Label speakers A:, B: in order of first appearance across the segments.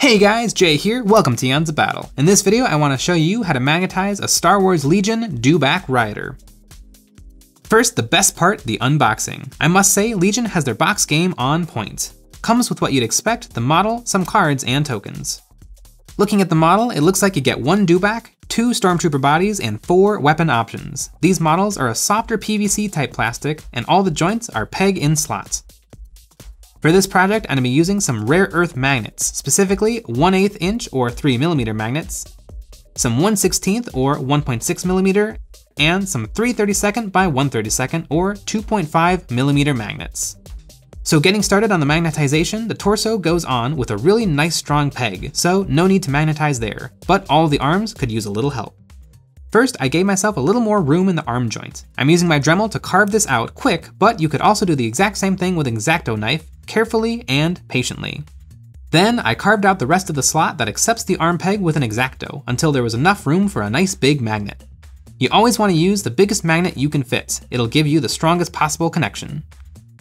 A: Hey guys, Jay here, welcome to EonsOfBattle. In this video, I want to show you how to magnetize a Star Wars Legion Dewback rider. First, the best part, the unboxing. I must say, Legion has their box game on point. Comes with what you'd expect, the model, some cards, and tokens. Looking at the model, it looks like you get one Dewback, 2 Stormtrooper bodies, and 4 weapon options. These models are a softer PVC type plastic, and all the joints are peg-in slots. For this project, I'm going to be using some rare earth magnets, specifically 1/8 inch or 3mm magnets, some 1/16 or 1.6mm, and some 3/32 by 1/32 or 2.5mm magnets. So getting started on the magnetization, the torso goes on with a really nice strong peg, so no need to magnetize there, but all the arms could use a little help. First, I gave myself a little more room in the arm joint. I'm using my Dremel to carve this out quick, but you could also do the exact same thing with an X-Acto knife, carefully and patiently. Then I carved out the rest of the slot that accepts the arm peg with an X-Acto until there was enough room for a nice big magnet. You always want to use the biggest magnet you can fit. It'll give you the strongest possible connection.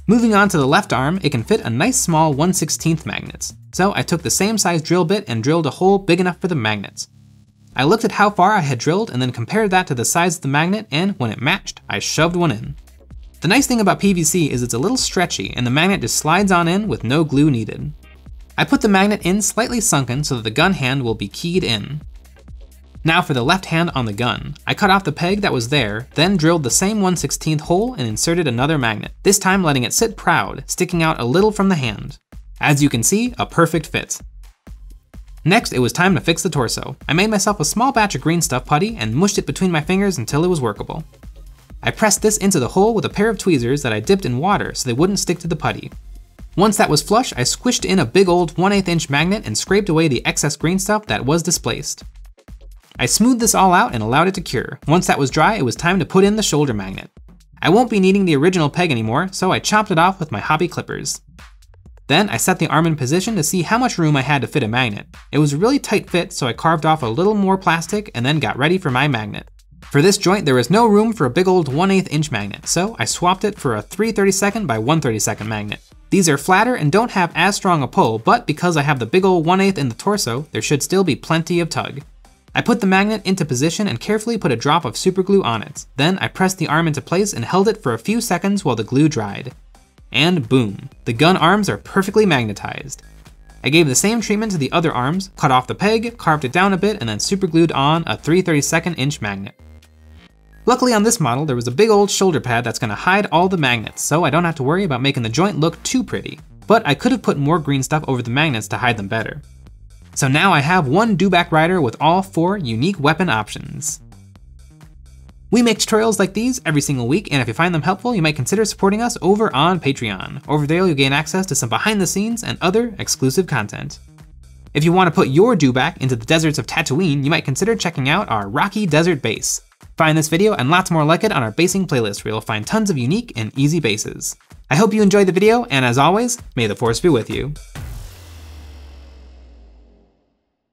A: Moving on to the left arm, it can fit a nice small 1/16 magnet. So I took the same size drill bit and drilled a hole big enough for the magnet. I looked at how far I had drilled and then compared that to the size of the magnet, and when it matched, I shoved one in. The nice thing about PVC is it's a little stretchy and the magnet just slides on in with no glue needed. I put the magnet in slightly sunken so that the gun hand will be keyed in. Now for the left hand on the gun. I cut off the peg that was there, then drilled the same 1/16 hole and inserted another magnet, this time letting it sit proud, sticking out a little from the hand. As you can see, a perfect fit. Next, it was time to fix the torso. I made myself a small batch of green stuff putty and mushed it between my fingers until it was workable. I pressed this into the hole with a pair of tweezers that I dipped in water so they wouldn't stick to the putty. Once that was flush, I squished in a big old 1/8 inch magnet and scraped away the excess green stuff that was displaced. I smoothed this all out and allowed it to cure. Once that was dry, it was time to put in the shoulder magnet. I won't be needing the original peg anymore, so I chopped it off with my hobby clippers. Then I set the arm in position to see how much room I had to fit a magnet. It was a really tight fit, so I carved off a little more plastic and then got ready for my magnet. For this joint, there was no room for a big old 1/8 inch magnet, so I swapped it for a 3/32 by 1/32 magnet. These are flatter and don't have as strong a pull, but because I have the big old 1/8 in the torso, there should still be plenty of tug. I put the magnet into position and carefully put a drop of superglue on it. Then I pressed the arm into place and held it for a few seconds while the glue dried. And boom, the gun arms are perfectly magnetized. I gave the same treatment to the other arms, cut off the peg, carved it down a bit, and then superglued on a 3/32 inch magnet. Luckily on this model, there was a big old shoulder pad that's gonna hide all the magnets, so I don't have to worry about making the joint look too pretty. But I could have put more green stuff over the magnets to hide them better. So now I have one Dewback rider with all 4 unique weapon options. We make tutorials like these every single week, and if you find them helpful, you might consider supporting us over on Patreon. Over there, you'll gain access to some behind the scenes and other exclusive content. If you want to put your Dewback into the deserts of Tatooine, you might consider checking out our Rocky Desert base. Find this video and lots more like it on our basing playlist, where you'll find tons of unique and easy bases. I hope you enjoyed the video, and as always, may the Force be with you.